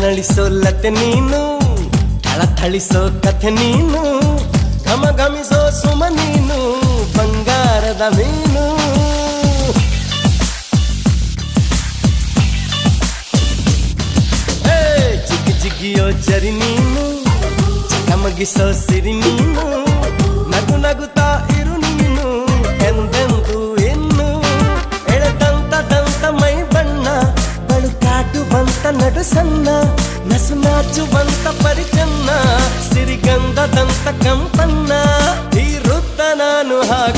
ನಳಿಸೋ ಲತೆ ನೀನು, ಥಳಿಸೋ ಕಥೆ ನೀನು, ಘಮಿಸೋ ಸುಮ ನೀನು, ಬಂಗಾರದ ಮೀನು. ಜಿಗಿ ಜಿಗಿಯೋ ಜರಿ ನೀನು, ಚಮಗಿಸೋ ಸಿರಿ ನೀನು, ನಗು ನಗುತ್ತಾ ಇರು ನೀನು ಎಂದೆಂದು ಇನ್ನು. ಎಳೆದಂತ ಮೈ ಬಣ್ಣ, ಬಳುಕಾಟುವಂತ ನಡು ಸಣ್ಣ, ನಸು ನಾಚುವಂತ ಪರಿಚನ್ನ, ಸಿರಿಗಂಧದಂತ ಕಂಪನ್ನ. ಇರುತ್ತ ನಾನು ಹಾಗೆ